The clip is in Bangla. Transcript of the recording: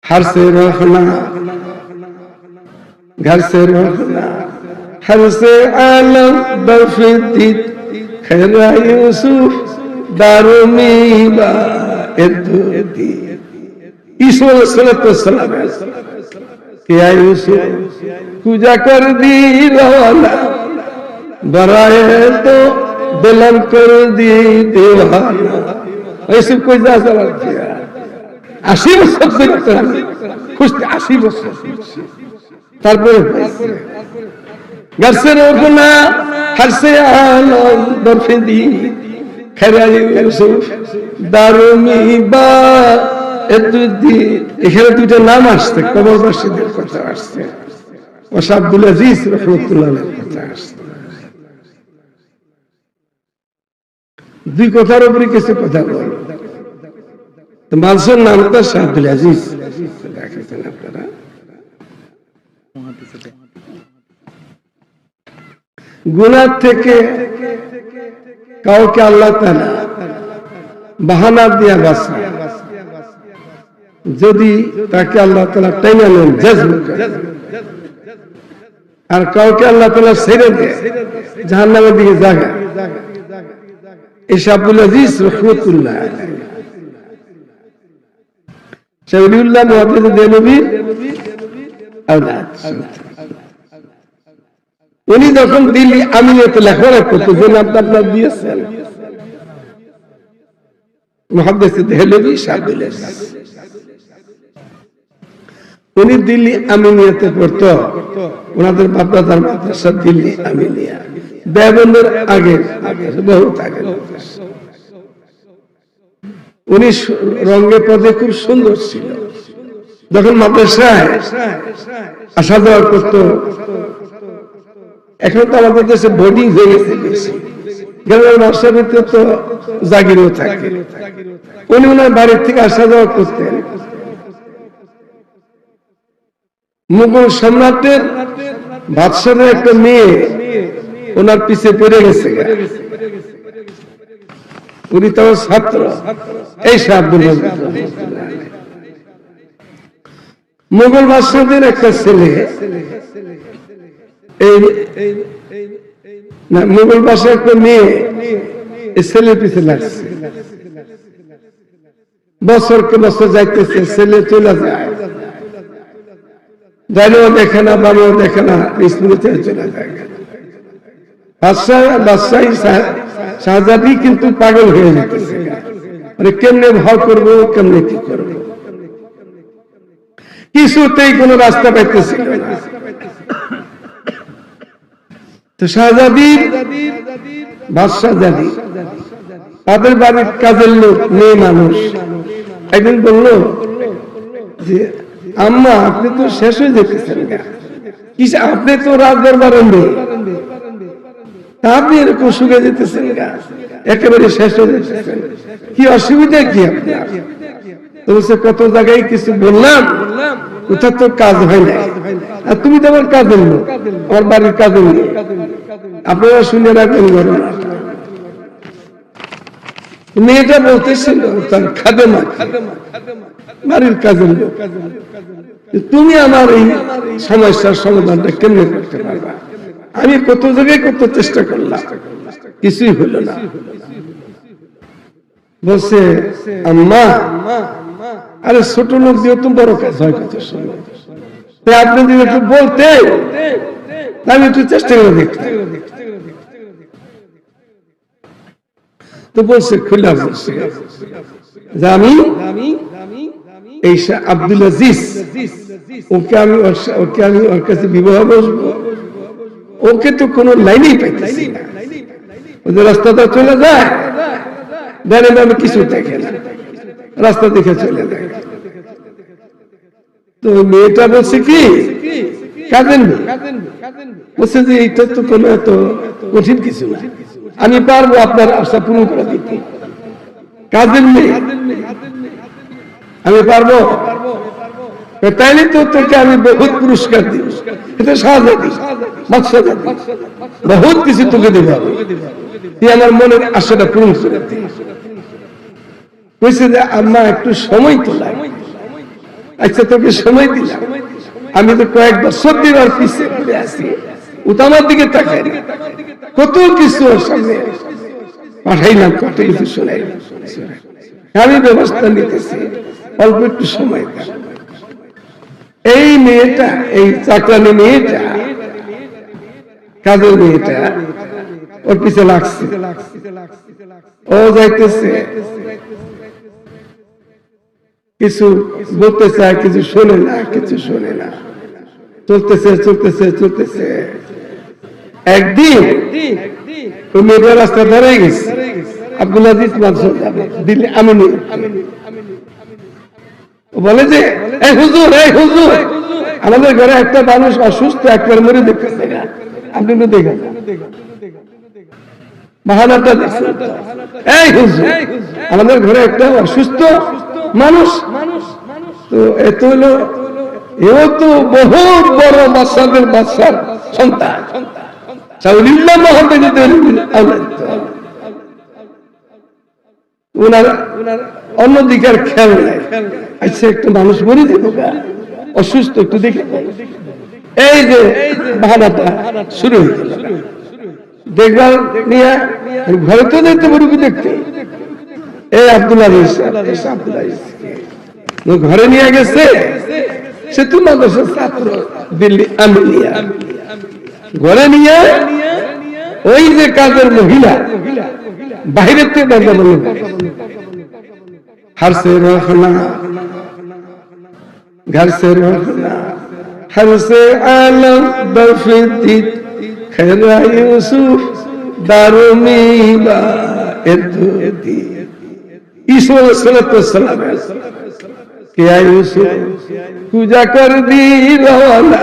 हर से रोकना घर से रोकना हर से आलम बर्फी खैरा यूसुफ दारुमीबा एदुदी ईश्वर सल्लल्लाहु अलैहि वसल्लम क्या यूसुफ पूजा कर दी रवाना बराए तो दिलन कर दी दीवाना ऐसे कोई जा सकता है 80 বছর ধরে খুশ 80 বছর তারপরে घर से रोकना हर से आलम बर्फी खैरा यूसुफ दारुमीबा এদুদি এখানে দুটো নাম আসছে কবরবাসীদের কথা আসছে ওয়াস আব্দুল আজিজ রাহমাতুল্লাহ আলাইহির কথা আসছে দুই কথার উপরে কিছু কথা বল তো মানুষের নামটা শাহ আব্দুল আজিজ দেখেছেন আপনারা গুনাহ থেকে কাউকে আল্লাহ তাআলা বাহানা দিয়া বাঁচায় যদি তাকে আল্লাহ তাআলা টেনে নেন জজব আর কাউকে আল্লাহ তাআলা ছেড়ে দেয় জাহান্নামের দিকে জায়গা এই শাহ আব্দুল আজিজ রাহমাতুল্লাহ আলাইহি শহীদুল্লাহ মুহাদ্দিস দেনবী আওলাদ উনি যখন দিল্লি আমিনিয়াতে লেখাপড়া করতে যে নামটা আপনার দিয়েছেন মুহাদ্দিস দেহলভী শাহ আব্দুল আজিজ উনি দিল্লি আমিনিয়াতে পড়তো ওনাদের বাপদাদার মাদ্রাসা দিল্লি আমিনিয়া দেওবন্দের আগে বহুত আগে উনি রঙে পদে খুব সুন্দর ছিল যখন মাদ্রাসায় আসা যাওয়া করতো এখন তো আমাদের দেশে বোর্ডিং হয়ে গেছে বেশি গ্রামের মাদ্রাসার ভিতরে তো জাগিরও থাকে উনি ওনার বাড়ির থেকে আসা যাওয়া করতেন মুঘল সম্রাটের বাদশাহের একটা মেয়ে ওনার পিছে পড়ে গেছে উনি তো ছাত্র এই শাহ আব্দুল আজিজ মুঘল বাদশাহের একটা ছেলে এই না মুঘল বাদশাহ একটা মেয়ে এই ছেলের পিছে লাগছে বছরকে বছর যাইতেছে ছেলে চলে যায় ডাইনও দেখে না বামও দেখে না স্মৃতি চলে যায় বাদশাহী শাহজাদি কিন্তু পাগল হয়ে যেতেছে মানে কেমনে ভয় করবো কেমনে কি করবো কিছুতেই কোন রাস্তা পাইতেছিল না তো শাহজাদি বাদশাহ জাদি তাদের বাড়ির কাজের লোক মেয়ে মানুষ একদিন বললো যে আম্মা আপনি তো শেষ হয়ে যেতেছেন আপনি তো রাত দরবারে নেই আপনি এরকম শুকে যেতেছেন একেবারে শেষ হয়ে যেতেছেন কি অসুবিধা কি আপনার তো কত জায়গায় কিছু বললাম কোথাও তো কাজ হয় না আর তুমি তো আমার কাজের লোক আমার বাড়ির কাজের লোক আপনারা শুনে রাখবেন ঘটনা মেয়েটা বলতেছিল তার খাদেমা বাড়ির কাজের লোক তুমি আমার এই সমস্যার সমাধানটা কেমনে করতে পারবা আমি কত জায়গায় কত চেষ্টা করলাম কিছুই হলো না বলছে আম্মা আরে ছোট লোক দিয়ে তো বড় কাজ হয় কত সময় আপনি যদি একটু বলতে আমি একটু চেষ্টা করে দেখতে তো বলছে খুলে বলছে যে আমি এই আব্দুল আজিজ ওকে আমি ওর কাছে বিবাহ বসবো ওকে তো কোনো লাইনেই পাইতেছি না ওদের রাস্তাটা চলে যায় জানেন আমি কিছু দেখে না রাস্তা দেখে চলে যায় তো মেয়েটা বলছে কি কাঁদেন বলছে যে এইটা তো কোনো এত কঠিন কিছু না আমি পারবো আপনার আশা পূরণ করে দিতে কাজের মেয়ে আমি পারবো তাইলে তো তোকে আমি বহুত পুরস্কার দিব এটা শাহজাদি বহুত কিছু তোকে দেব তুই আমার মনের আশাটা পূরণ করে দিই কইছে যে আম্মা একটু সময় তো লাগে আচ্ছা তোকে সময় দিলাম, আমি তো কয়েক বছর দিবার পিছিয়ে পড়ে আছি, ও তো আমার দিকে তাকায় না। কত কিছু ওর সামনে পাঠাইলাম, কত কিছু শোনাইলাম, আমি ব্যবস্থা নিতেছি, অল্প একটু সময় দাও। এই মেয়েটা, এই চাকরানি মেয়েটা, কাজের মেয়েটা ওর পিছে লাগছে, ও যাইতেছে, কিছু বলতে চায়, কিছু শোনে না, কিছু শোনে না, চলতেছে চলতেছে চলতেছে। একদিন ওই মেয়েটা রাস্তা দাঁড়ায় গেছে, আব্দুল আজিজ মানসুর যাবে দিল্লি, আমি বলে যে এই হুজুর, এই হুজুর, আমাদের ঘরে একটা মানুষ অসুস্থ, একবার মরে দেখতেছে না, আপনি দেখেন বাহানাটা। এই হুজুর, আমাদের ঘরে একটা অসুস্থ মানুষ, তো এত হলো, এও তো বহুত বড় বাদশাদের বাদশার সন্তান, ওনার অন্যদিকে আর খেয়াল নাই। আচ্ছা একটা মানুষ মরে দেবো, অসুস্থ, একটু দেখে। এই যে বাহানাটা শুরু হয়ে গেল, দেখবার নিয়ে ঘরে তো দেখতে পারবি, দেখতে এই আব্দুল আজিজ ঘরে নিয়ে গেছে, সে তো মাদ্রাসার ছাত্র, দিল্লি আমিনিয়া। ঘরে নিয়ে ওই যে কাজের মহিলা বাইরের থেকে দরজা বলল, घर से रखना, घर से रखना, हर से आलम बफती खैरा यूसुफ दारुमीबा एदुदी। ईश्वर सल्लल्लाहु अलैहि वसल्लम क्या यूसुफ पूजा कर दी रवाना।